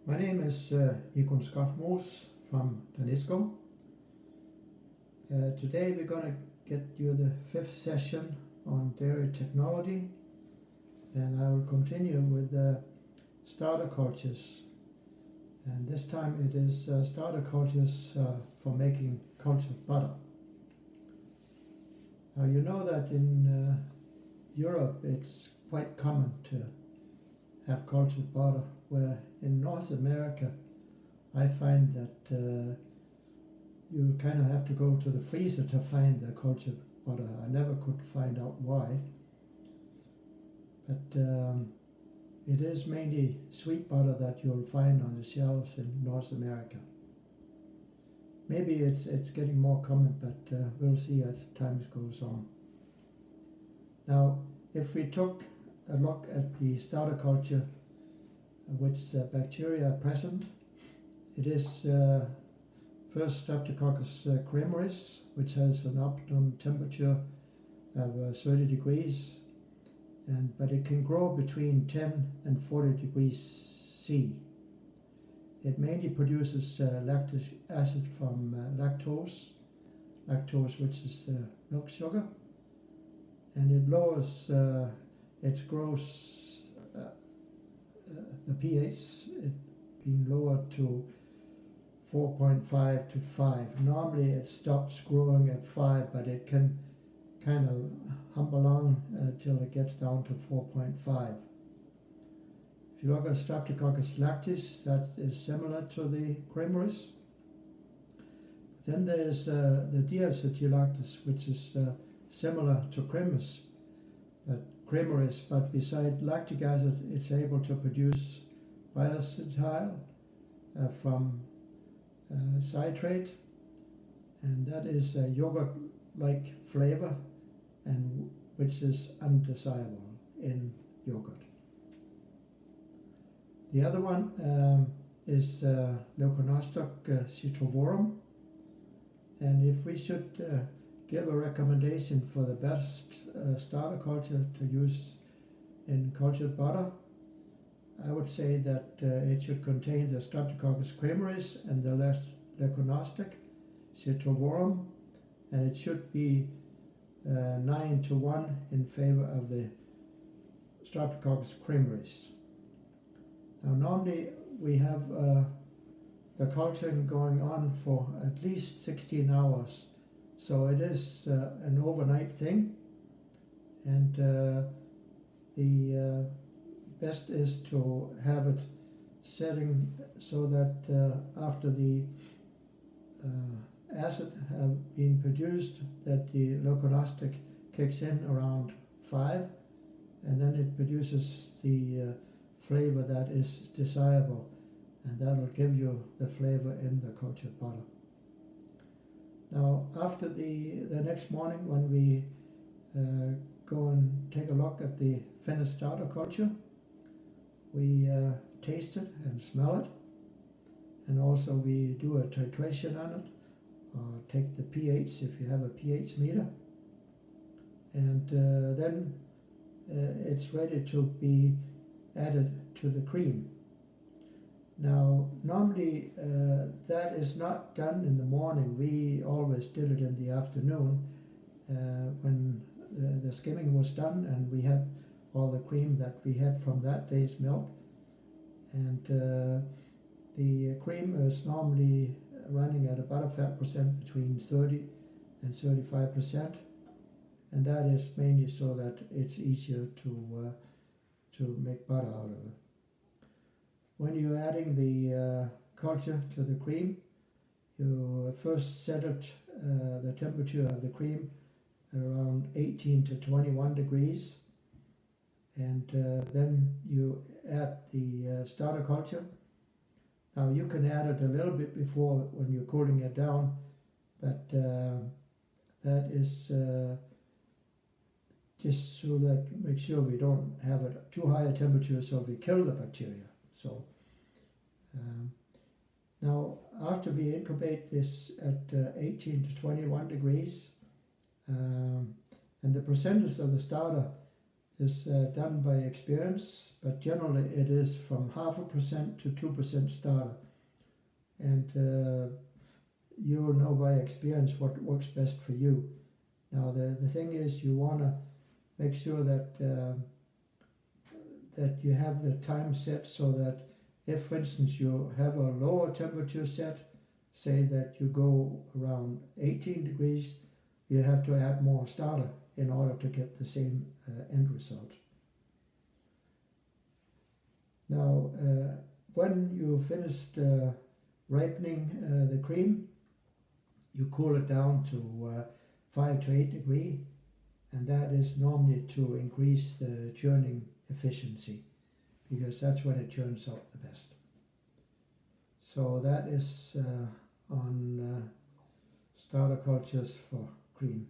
My name is Mos from Daniskov. Today we're going to get you the fifth session on dairy technology, and I will continue with the starter cultures. And this time it is starter cultures for making cultured butter. Now you know that in Europe it's quite common to have cultured butter, where in North America I find that you kind of have to go to the freezer to find the cultured butter. I never could find out why, but it is mainly sweet butter that you'll find on the shelves in North America. Maybe it's getting more common, but we'll see as time goes on. Now, if we took a look at the starter culture, which bacteria are present, it is first Streptococcus cremeris, which has an optimum temperature of 30 degrees, but it can grow between 10 and 40 degrees C. It mainly produces lactic acid from lactose, which is milk sugar, and it lowers it grows the pH, it being lowered to 4.5 to 5. Normally it stops growing at 5, but it can kind of hump along till it gets down to 4.5. If you look at Streptococcus lactis, that is similar to the cremeris. Then there is the Diacetylactis, which is similar to cremeris, but beside lactic acid, it's able to produce diacetyl from citrate, and that is a yogurt-like flavor, and which is undesirable in yogurt. The other one is Leuconostoc citrovorum, and if we should give a recommendation for the best starter culture to use in cultured butter, I would say that it should contain the Streptococcus cremeris and the Leuconostoc citrovorum, and it should be 9-1 in favor of the Streptococcus cremeris. Now normally we have the culturing going on for at least 16 hours. So it is an overnight thing, and the best is to have it setting so that after the acid have been produced, that the leuconostoc kicks in around 5, and then it produces the flavor that is desirable, and that will give you the flavor in the cultured butter. Now, after the next morning, when we go and take a look at the finished starter culture, we taste it and smell it, and also we do a titration on it, or take the pH if you have a pH meter, and then it's ready to be added to the cream. Now, normally that is not done in the morning. We always did it in the afternoon when the skimming was done, and we had all the cream that we had from that day's milk. And the cream is normally running at a butterfat percent between 30 and 35%, and that is mainly so that it's easier to make butter out of it. When you're adding the culture to the cream, you first set it the temperature of the cream at around 18 to 21 degrees, and then you add the starter culture. Now you can add it a little bit before when you're cooling it down, but that is just so that make sure we don't have it too high a temperature so we kill the bacteria. So now after we incubate this at 18 to 21 degrees, and the percentage of the starter is done by experience, but generally it is from 0.5% to 2% starter. And you'll know by experience what works best for you. Now the thing is, you want to make sure that that you have the time set so that if, for instance, you have a lower temperature set, say that you go around 18 degrees, you have to add more starter in order to get the same end result. Now, when you finished ripening the cream, you cool it down to 5 to 8 degrees, and that is normally to increase the churning efficiency, because that's when it churns out the best. So that is on starter cultures for cream.